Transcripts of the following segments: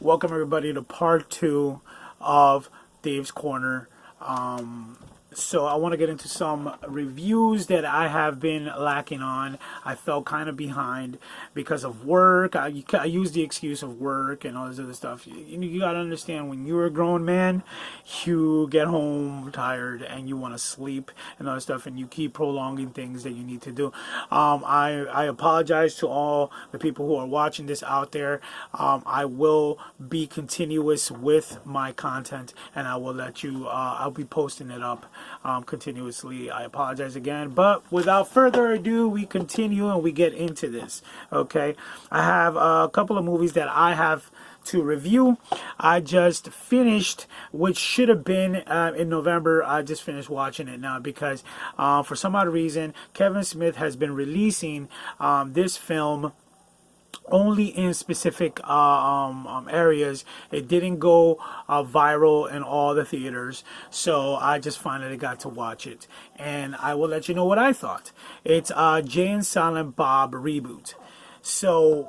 Welcome everybody to part two of Dave's Corner. So I want to get into some reviews that I have been lacking on. I felt kind of behind because of work. I use the excuse of work and all this other stuff. You got to understand, when you're a grown man, you get home tired and you want to sleep and all that stuff, and you keep prolonging things that you need to do. I apologize to all the people who are watching this out there. I will be continuous with my content, and I will let you, I'll be posting it up continuously. I apologize again, but without further ado, we continue and we get into this. Okay, I have a couple of movies that I have to review. I just finished, which should have been in November. I just finished watching it now because for some odd reason Kevin Smith has been releasing this film only in specific areas. It didn't go viral in all the theaters, so I just finally got to watch it, and I will let you know what I thought. It's Jay and Silent Bob reboot. So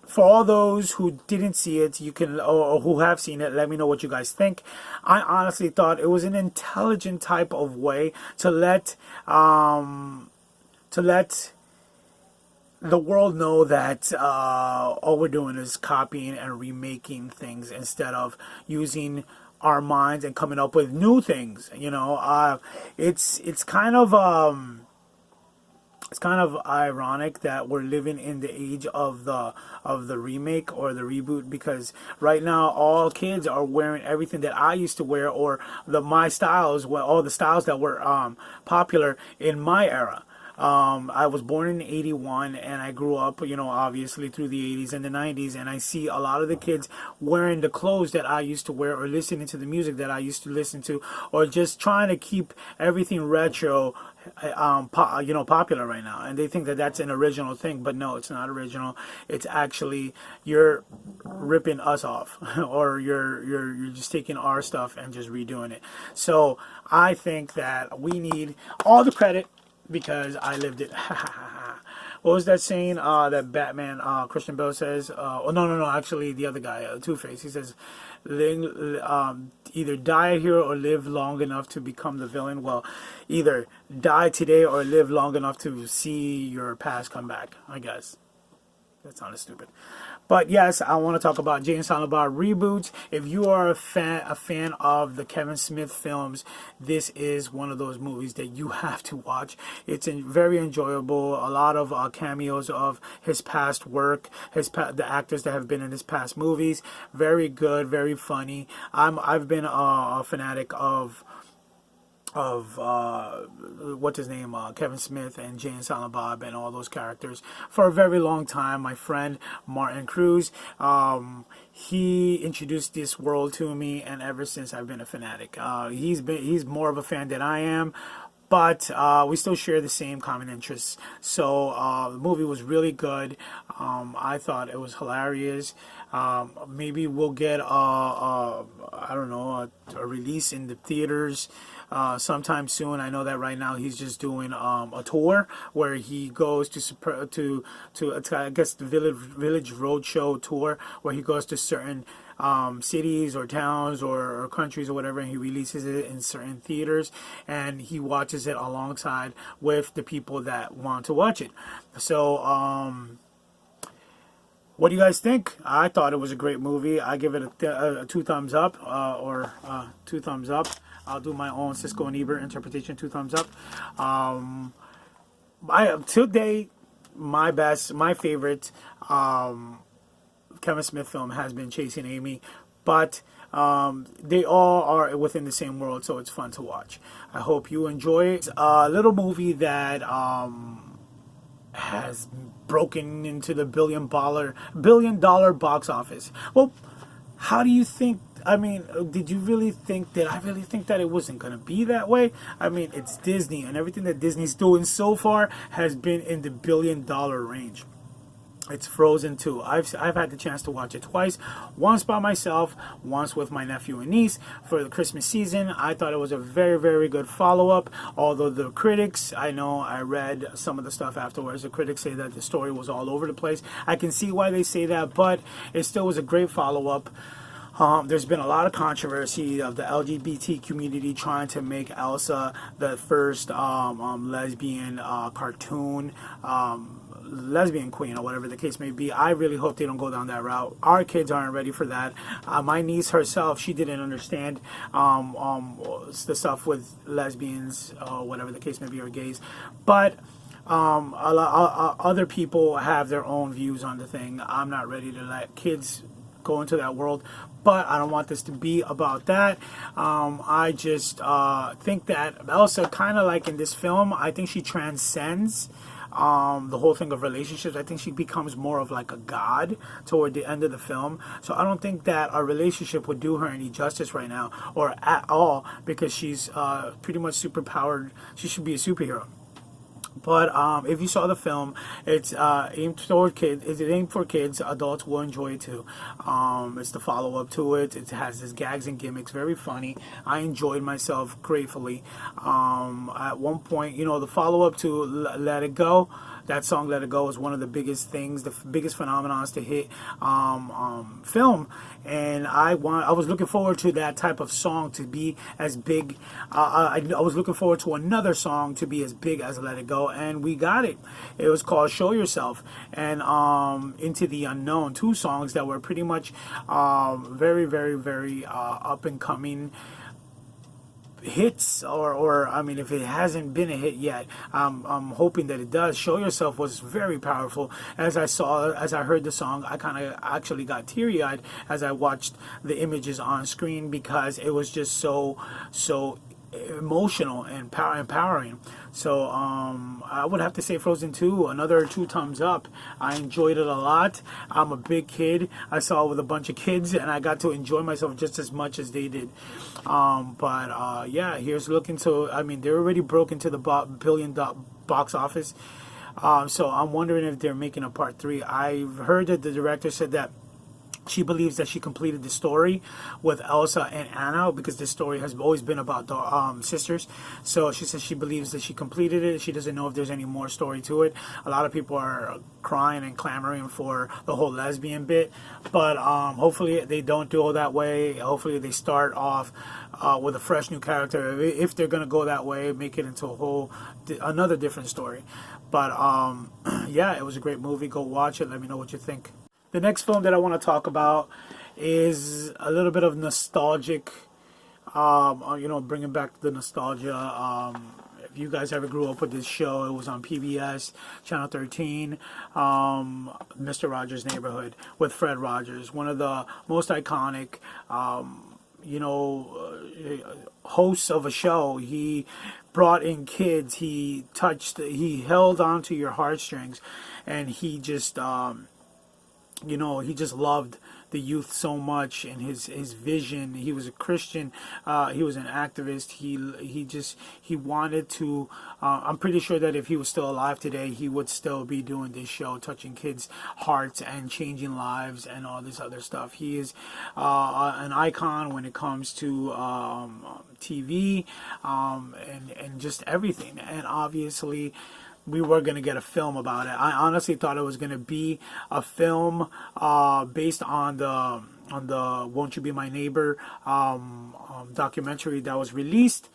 for all those who didn't see it, you can, or who have seen it, let me know what you guys think. I honestly thought it was an intelligent type of way to let the world know that all we're doing is copying and remaking things instead of using our minds and coming up with new things. You know, it's kind of ironic that we're living in the age of the remake or the reboot, because right now all kids are wearing everything that I used to wear, or my styles, all the styles that were popular in my era. I was born in '81 and I grew up, you know, obviously through the '80s and the '90s, and I see a lot of the kids wearing the clothes that I used to wear, or listening to the music that I used to listen to, or just trying to keep everything retro, popular right now. And they think that that's an original thing, but no, it's not original. It's actually, you're ripping us off, or you're just taking our stuff and just redoing it. So I think that we need all the credit, because I lived it. What was that saying that Batman, Christian Bale says? No, actually the other guy, Two-Face, he says, either die a hero or live long enough to become the villain. Well, either die today or live long enough to see your past come back, I guess. That sounded stupid. But yes, I want to talk about Jay and Silent Bob reboots. If you are a fan of the Kevin Smith films, this is one of those movies that you have to watch. It's very enjoyable. A lot of cameos of his past work, the actors that have been in his past movies. Very good, very funny. I've been a fanatic of what's his name, Kevin Smith and Jay and Silent Bob and all those characters for a very long time. My friend Martin Cruz, he introduced this world to me, and ever since I've been a fanatic. He's more of a fan than I am, but we still share the same common interests. So the movie was really good. I thought it was hilarious. Maybe we'll get I don't know, a release in the theaters sometime soon. I know that right now he's just doing a tour where he goes to I guess the Village Roadshow tour, where he goes to certain cities or towns or countries or whatever, and he releases it in certain theaters, and he watches it alongside with the people that want to watch it. So what do you guys think? I thought it was a great movie. I give it a 2 thumbs up, or 2 thumbs up. I'll do my own Siskel and Ebert interpretation, 2 thumbs up. Today, my favorite Kevin Smith film has been Chasing Amy, but they all are within the same world, so it's fun to watch. I hope you enjoy it. It's a little movie that has broken into the billion dollar box office. Well, how do you think? I mean, did you really think that? I really think that it wasn't going to be that way. I mean, it's Disney, and everything that Disney's doing so far has been in the billion dollar range. It's Frozen 2. I've had the chance to watch it twice. Once by myself, once with my nephew and niece for the Christmas season. I thought it was a very, very good follow-up. Although the critics, I know I read some of the stuff afterwards, the critics say that the story was all over the place. I can see why they say that, but it still was a great follow-up. There's been a lot of controversy of the LGBT community trying to make Elsa the first lesbian cartoon, lesbian queen, or whatever the case may be. I really hope they don't go down that route. Our kids aren't ready for that. My niece herself, she didn't understand the stuff with lesbians, or whatever the case may be, or gays. But other people have their own views on the thing. I'm not ready to let kids go into that world, but I don't want this to be about that. I just think that Elsa, kind of like in this film, I think she transcends the whole thing of relationships. I think she becomes more of like a god toward the end of the film. So I don't think that our relationship would do her any justice right now, or at all, because she's pretty much superpowered. She should be a superhero. But if you saw the film, it's aimed toward kids. It's aimed for kids. Adults will enjoy it too. It's the follow-up to it. It has its gags and gimmicks. Very funny. I enjoyed myself gratefully. At one point, the follow-up to Let It Go. That song "Let It Go" is one of the biggest things, the biggest phenomenons to hit film, and I was looking forward to that type of song to be as big. I was looking forward to another song to be as big as "Let It Go," and we got it. It was called "Show Yourself" and "Into the Unknown," two songs that were pretty much very, very, very up and coming hits, or I mean, if it hasn't been a hit yet, I'm hoping that it does. Show Yourself was very powerful. As I heard the song, I kind of actually got teary-eyed as I watched the images on screen, because it was just so emotional and empowering. So I would have to say Frozen 2, another 2 thumbs up. I enjoyed it a lot. I'm a big kid. I saw it with a bunch of kids, and I got to enjoy myself just as much as they did. But yeah, here's looking to, I mean, they're already broke into the billion box office. So I'm wondering if they're making a part 3. I've heard that the director said that she believes that she completed the story with Elsa and Anna, because this story has always been about the sisters. So she says she believes that she completed it. She doesn't know if there's any more story to it. A lot of people are crying and clamoring for the whole lesbian bit, but hopefully they don't do it that way. Hopefully they start off with a fresh new character. If they're gonna go that way, make it into another different story. But yeah, it was a great movie. Go watch it. Let me know what you think. The next film that I want to talk about is a little bit of nostalgic, bringing back the nostalgia. If you guys ever grew up with this show, it was on PBS, Channel 13, Mr. Rogers' Neighborhood with Fred Rogers, one of the most iconic, hosts of a show. He brought in kids. He held on to your heartstrings, and he just he just loved the youth so much, and his vision. He was a Christian. He was an activist. He wanted to. I'm pretty sure that if he was still alive today, he would still be doing this show, touching kids' hearts and changing lives and all this other stuff. He is an icon when it comes to TV and just everything. And obviously, we were going to get a film about it. I honestly thought it was going to be a film based on the Won't You Be My Neighbor documentary that was released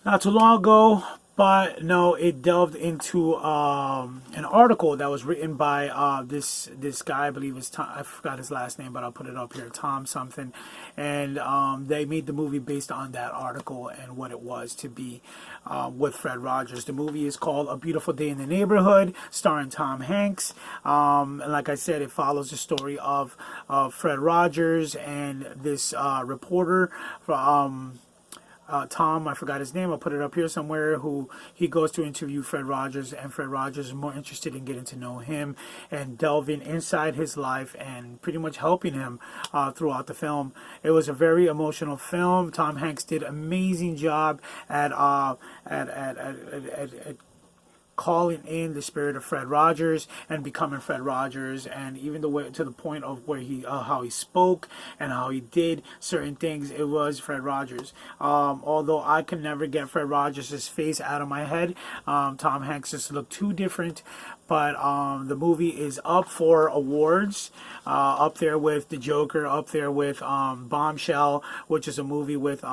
not too long ago. But no, it delved into an article that was written by this guy. I believe it's Tom. I forgot his last name, but I'll put it up here. Tom something, and they made the movie based on that article and what it was to be with Fred Rogers. The movie is called A Beautiful Day in the Neighborhood, starring Tom Hanks. And like I said, it follows the story of Fred Rogers and this reporter from. Tom, I forgot his name, I'll put it up here somewhere, who he goes to interview Fred Rogers, and Fred Rogers is more interested in getting to know him and delving inside his life and pretty much helping him throughout the film. It was a very emotional film. Tom Hanks did an amazing job at calling in the spirit of Fred Rogers and becoming Fred Rogers, and even the way to the point of where he how he spoke and how he did certain things, it was Fred Rogers. Although I can never get Fred Rogers' face out of my head, Tom Hanks just looked too different. But the movie is up for awards, up there with The Joker, up there with Bombshell, which is a movie with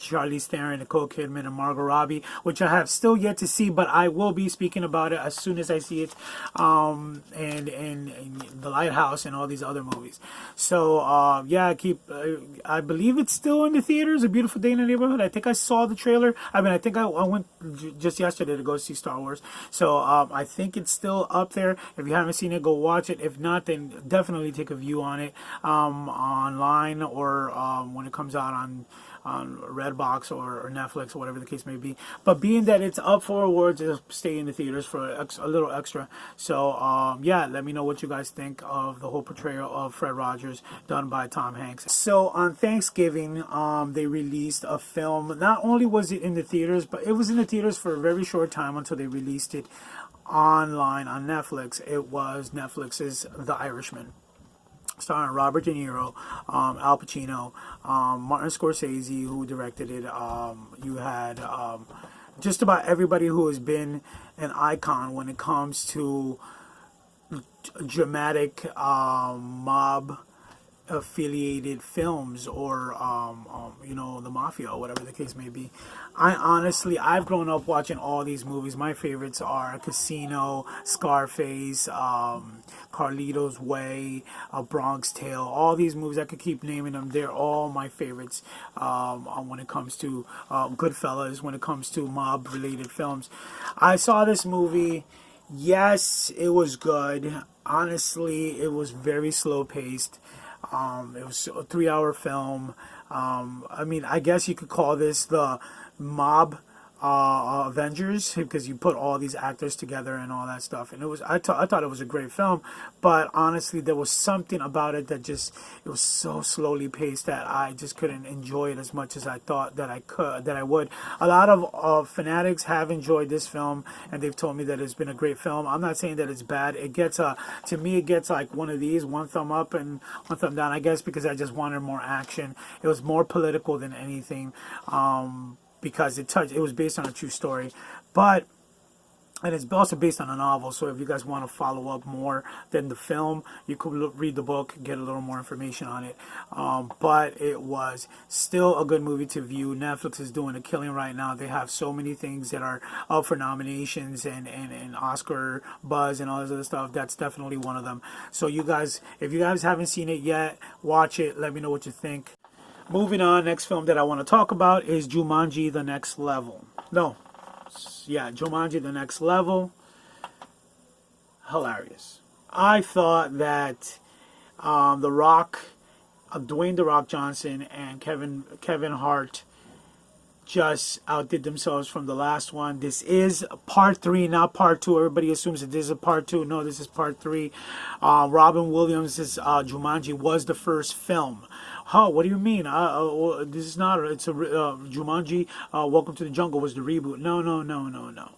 Charlize Theron, Nicole Kidman, and Margot Robbie, which I have still yet to see, but I will be speaking about it as soon as I see it, and The Lighthouse and all these other movies. So yeah, I believe it's still in the theaters. A Beautiful Day in the Neighborhood. I think I saw the trailer. I mean, I think I went just yesterday to go see Star Wars. So I think it's still up there. If you haven't seen it, go watch it. If not, then definitely take a view on it online, or when it comes out on Redbox or Netflix or whatever the case may be. But being that it's up for awards, it'll stay in the theaters for a little extra. So yeah, let me know what you guys think of the whole portrayal of Fred Rogers done by Tom Hanks. So on Thanksgiving, they released a film. Not only was it in the theaters, but it was in the theaters for a very short time until they released it online on Netflix. It was Netflix's The Irishman, starring Robert De Niro, Al Pacino, Martin Scorsese, who directed it. You had just about everybody who has been an icon when it comes to dramatic mob affiliated films, or the mafia, or whatever the case may be. I've grown up watching all these movies. My favorites are Casino, Scarface, Carlito's Way, Bronx Tale. All these movies, I could keep naming them. They're all my favorites when it comes to Goodfellas, when it comes to mob related films. I saw this movie. Yes, it was good. Honestly, it was very slow paced. It was a 3-hour film. I mean, I guess you could call this the mob Avengers, because you put all these actors together and all that stuff. And I thought it was a great film, but honestly, there was something about it that it was so slowly paced that I just couldn't enjoy it as much as I thought that I would. A lot of fanatics have enjoyed this film, and they've told me that it's been a great film. I'm not saying that it's bad. It gets to me, it gets like one of these, one thumb up and one thumb down, I guess, because I just wanted more action. It was more political than anything. Because it was based on a true story, and it's also based on a novel. So if you guys want to follow up more than the film, you could read the book, get a little more information on it. But it was still a good movie to view. Netflix is doing a killing right now. They have so many things that are up for nominations and Oscar buzz and all this other stuff. That's definitely one of them. So you guys, if you guys haven't seen it yet, watch it. Let me know what you think. Moving on, next film that I want to talk about is Jumanji: The Next Level. Jumanji: The Next Level. Hilarious. I thought that The Rock, Dwayne The Rock Johnson, and Kevin Hart just outdid themselves from the last one. This is part 3, not part 2. Everybody assumes that this is a part 2. No, this is part 3. Robin Williams' Jumanji was the first film. Oh, what do you mean? This is not. It's a Jumanji. Welcome to the Jungle was the reboot. No.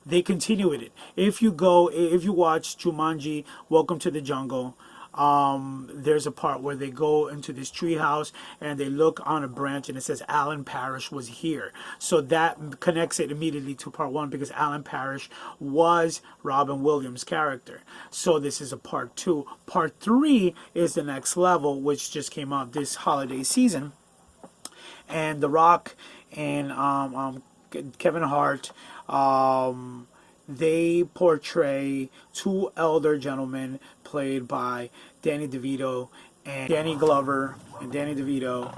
They continue with it. If you watch Jumanji: Welcome to the Jungle, there's a part where they go into this treehouse and they look on a branch and it says Alan Parrish was here. So that connects it immediately to part 1, because Alan Parrish was Robin Williams' character. So this is a part 2. Part 3 is The Next Level, which just came out this holiday season. And The Rock and Kevin Hart, they portray 2 elder gentlemen played by Danny DeVito and Danny Glover and Danny DeVito.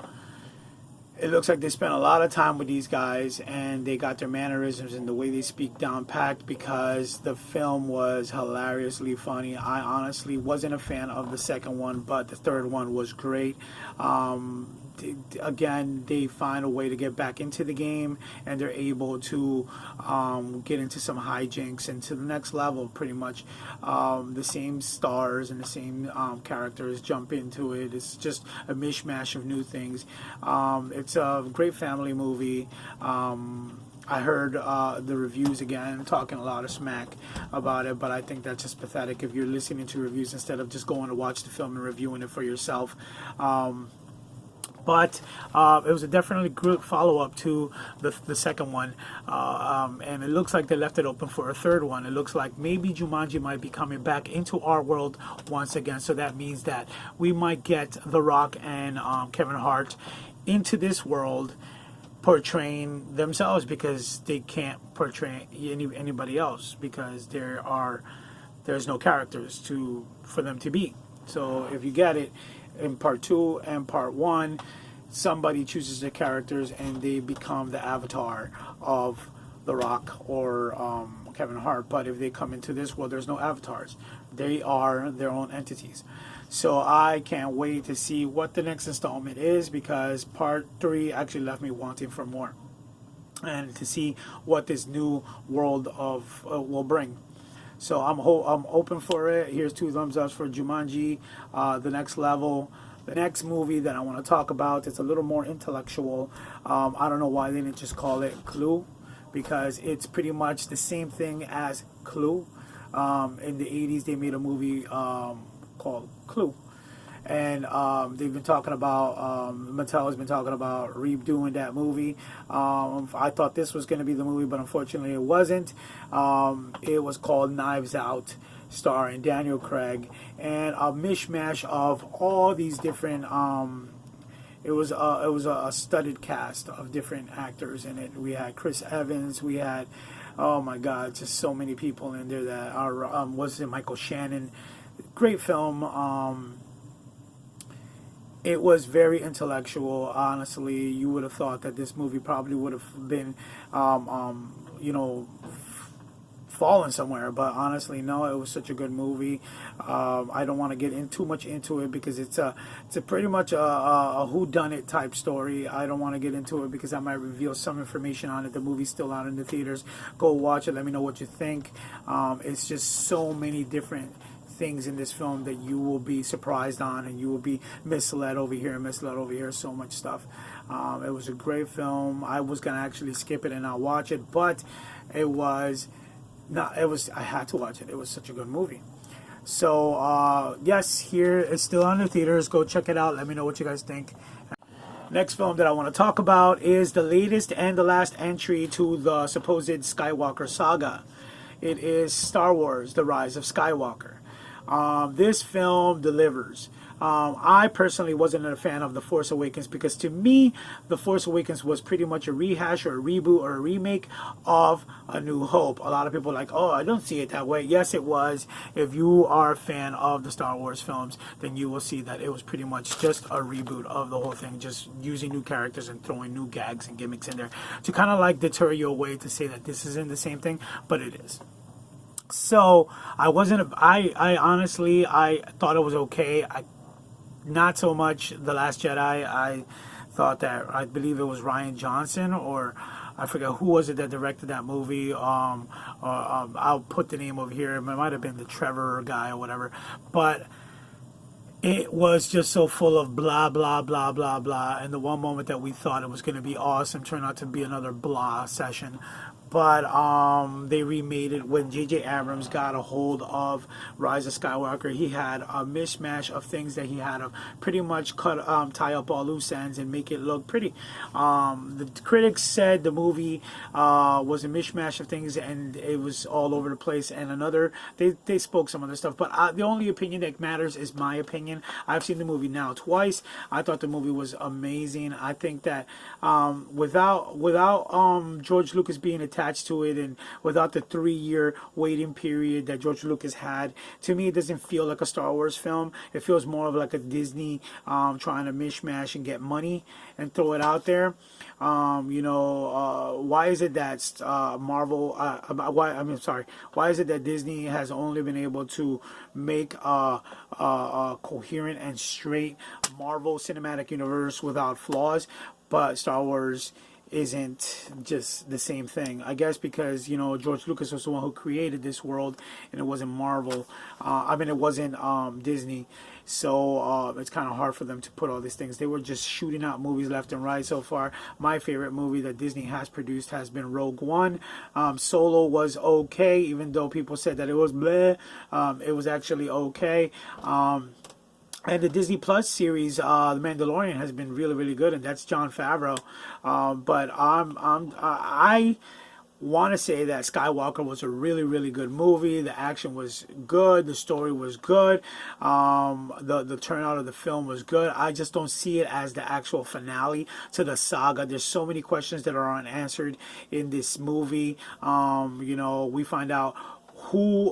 It looks like they spent a lot of time with these guys, and they got their mannerisms and the way they speak down packed, because the film was hilariously funny. I honestly wasn't a fan of the second one, but the third one was great. Again, they find a way to get back into the game, and they're able to get into some hijinks and to the next level, pretty much. The same stars and the same characters jump into it. It's just a mishmash of new things. It's a great family movie. I heard the reviews again talking a lot of smack about it, but I think that's just pathetic if you're listening to reviews instead of just going to watch the film and reviewing it for yourself. But it was a definitely good follow-up to the second one, and it looks like they left it open for a third one. It looks like maybe Jumanji might be coming back into our world once again, so that means that we might get The Rock and Kevin Hart into this world portraying themselves, because they can't portray anybody else, because there's no characters for them to be. So if you get it, in part 2 and part 1, somebody chooses the characters and they become the avatar of The Rock or Kevin Hart. But if they come into this world, there's no avatars. They are their own entities. So I can't wait to see what the next installment is, because part 3 actually left me wanting for more, and to see what this new world of will bring. So I'm open for it. Here's 2 thumbs up for Jumanji, The Next Level. The next movie that I want to talk about, it's a little more intellectual. I don't know why they didn't just call it Clue, because it's pretty much the same thing as Clue. In the 80s, they made a movie called Clue. And they've been talking about, Mattel has been talking about redoing that movie. I thought this was going to be the movie, but unfortunately it wasn't. It was called Knives Out, starring Daniel Craig, and a mishmash of all these different. It was a studded cast of different actors in it. We had Chris Evans. We had, oh my God, just so many people in there that are. Was it Michael Shannon? Great film. It was very intellectual. Honestly, you would have thought that this movie probably would have been, fallen somewhere, but honestly, no. It was such a good movie. I don't want to get too much into it, because it's a pretty much a whodunit type story. I don't want to get into it because I might reveal some information on it. The movie's still out in the theaters. Go watch it. Let me know what you think. It's just so many different things in this film that you will be surprised on, and you will be misled over here and misled over here. So much stuff. It was a great film. I was gonna actually skip it and not watch it, but it was not. It was. I had to watch it. It was such a good movie. So yes, here it's still on the theaters. Go check it out. Let me know what you guys think. Next film that I want to talk about is the latest and the last entry to the supposed Skywalker saga. It is Star Wars: The Rise of Skywalker. This film delivers. I personally wasn't a fan of The Force Awakens, because to me, The Force Awakens was pretty much a rehash or a reboot or a remake of A New Hope. A lot of people are like, oh, I don't see it that way. Yes, it was. If you are a fan of the Star Wars films, then you will see that it was pretty much just a reboot of the whole thing, just using new characters and throwing new gags and gimmicks in there to kind of like deter you away to say that this isn't the same thing, but it is. So I honestly, I thought it was okay. Not so much The Last Jedi. I thought that, I believe it was Rian Johnson, or I forget who was it that directed that movie. I'll put the name over here. It might have been the Trevor guy or whatever. But it was just so full of blah, blah, blah, blah, blah. And the one moment that we thought it was going to be awesome turned out to be another blah session. But they remade it when J.J. Abrams got a hold of Rise of Skywalker. He had a mishmash of things that he had to pretty much tie up all loose ends and make it look pretty. The critics said the movie was a mishmash of things and it was all over the place. And they spoke some other stuff. But the only opinion that matters is my opinion. I've seen the movie now twice. I thought the movie was amazing. I think that without George Lucas being attached to it, and without the 3-year waiting period that George Lucas had, to me it doesn't feel like a Star Wars film. It feels more of like a Disney trying to mishmash and get money and throw it out there. Why is it that Marvel? Why is it that Disney has only been able to make a coherent and straight Marvel Cinematic Universe without flaws, but Star Wars isn't just the same thing. I guess because, you know, George Lucas was the one who created this world, and it wasn't Marvel. I mean, it wasn't Disney. So it's kind of hard for them to put all these things. They were just shooting out movies left and right so far. My favorite movie that Disney has produced has been Rogue One. Solo was okay, even though people said that it was bleh. It was actually okay. And the Disney Plus series, The Mandalorian, has been really, really good, and that's Jon Favreau. But I want to say that Skywalker was a really, really good movie. The action was good. The story was good. The turnout of the film was good. I just don't see it as the actual finale to the saga. There's so many questions that are unanswered in this movie. You know, we find out who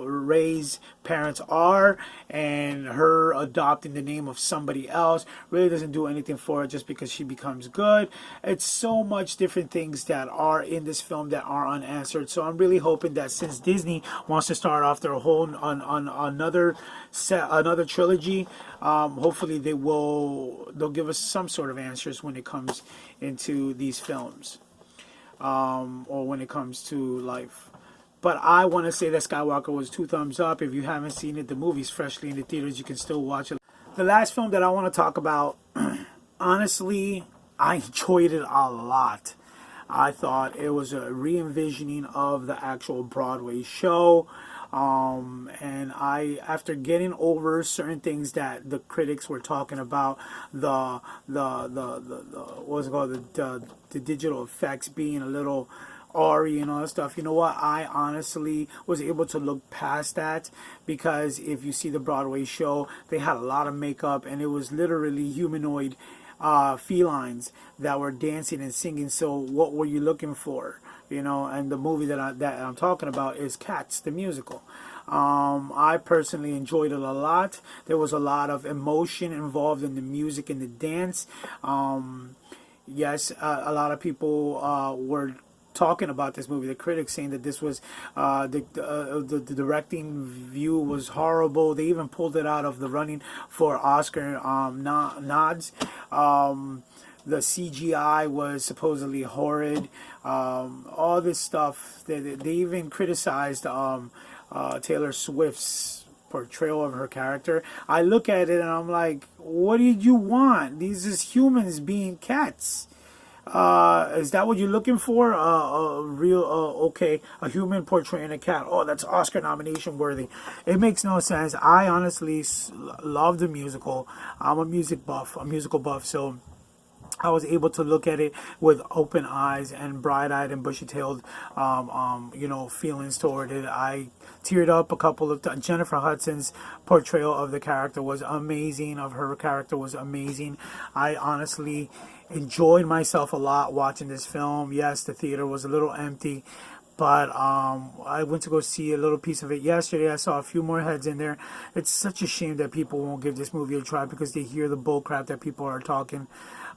Rey's parents are, and her adopting the name of somebody else really doesn't do anything for it just because she becomes good. It's so much different things that are in this film that are unanswered. So I'm really hoping that since Disney wants to start off their whole on another trilogy, hopefully they'll give us some sort of answers when it comes into these films, or when it comes to life. But I want to say that Skywalker was 2 thumbs up. If you haven't seen it, the movie's freshly in the theaters. You can still watch it. The last film that I want to talk about, honestly, I enjoyed it a lot. I thought it was a re-envisioning of the actual Broadway show. And after getting over certain things that the critics were talking about, what's it called, the digital effects being a little Ari and all that stuff, you know what, I honestly was able to look past that, because if you see the Broadway show, they had a lot of makeup, and it was literally humanoid felines that were dancing and singing. So what were you looking for? You know, and the movie that I'm talking about is Cats, the musical. I personally enjoyed it a lot. There was a lot of emotion involved in the music and the dance. Yes, a lot of people were talking about this movie, the critics saying that this was the directing view was horrible. They even pulled it out of the running for Oscar nods. The CGI was supposedly horrid. All this stuff. They even criticized Taylor Swift's portrayal of her character. I look at it and I'm like, what did you want? These is humans being cats. Is that what you're looking for? A human portraying a cat. Oh, that's Oscar nomination worthy. It makes no sense. I honestly love the musical. I'm a musical buff, so I was able to look at it with open eyes and bright-eyed and bushy-tailed, feelings toward it. I teared up a couple of times. Jennifer Hudson's portrayal of the character was amazing. I honestly enjoyed myself a lot watching this film. Yes, the theater was a little empty, but I went to go see a little piece of it yesterday. I saw a few more heads in there. It's such a shame that people won't give this movie a try because they hear the bull crap that people are talking.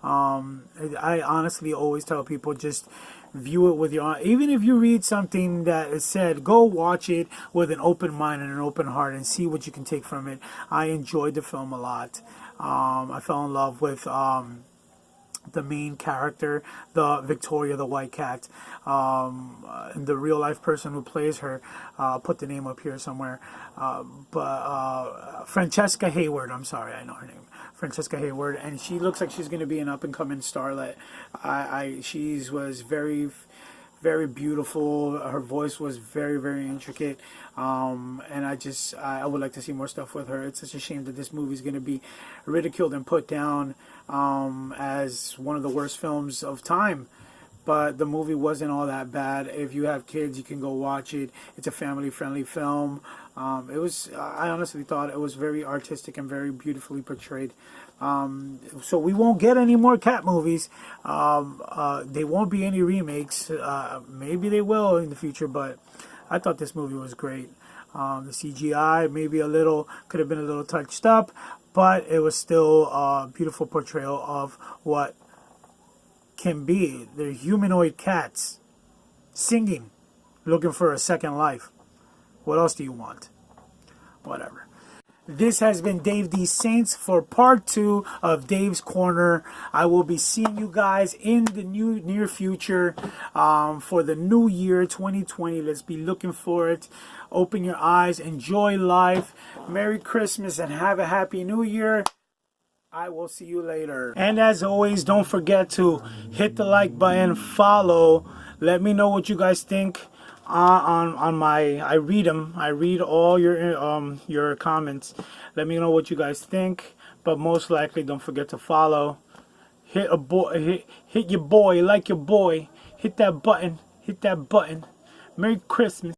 I honestly always tell people, just view it with your, even if you read something that is said, go watch it with an open mind and an open heart and see what you can take from it. I enjoyed the film a lot. I fell in love with the main character, the Victoria, the white cat, and the real life person who plays her. I'll put the name up here somewhere. But Francesca Hayward, I'm sorry, I know her name. Francesca Hayward, and she looks like she's going to be an up-and-coming starlet. She was very, very beautiful. Her voice was very, very intricate, and I would like to see more stuff with her. It's such a shame that this movie is going to be ridiculed and put down as one of the worst films of time. But the movie wasn't all that bad. If you have kids, you can go watch it. It's a family-friendly film. I honestly thought it was very artistic and very beautifully portrayed. So we won't get any more cat movies. There won't be any remakes. Maybe they will in the future, but I thought this movie was great. The CGI could have been a little touched up, but it was still a beautiful portrayal of what can be. They're humanoid cats singing, looking for a second life. What else do you want? Whatever. This has been Dave D. Saints for part 2 of Dave's Corner. I will be seeing you guys in the near future for the new year 2020. Let's be looking for it. Open your eyes, enjoy life. Merry Christmas and have a happy new year. I will see you later. And as always, don't forget to hit the like button, follow. Let me know what you guys think. On my, I read them. I read all your comments. Let me know what you guys think. But most likely, don't forget to follow. Hit your boy, like your boy. Hit that button. Hit that button. Merry Christmas.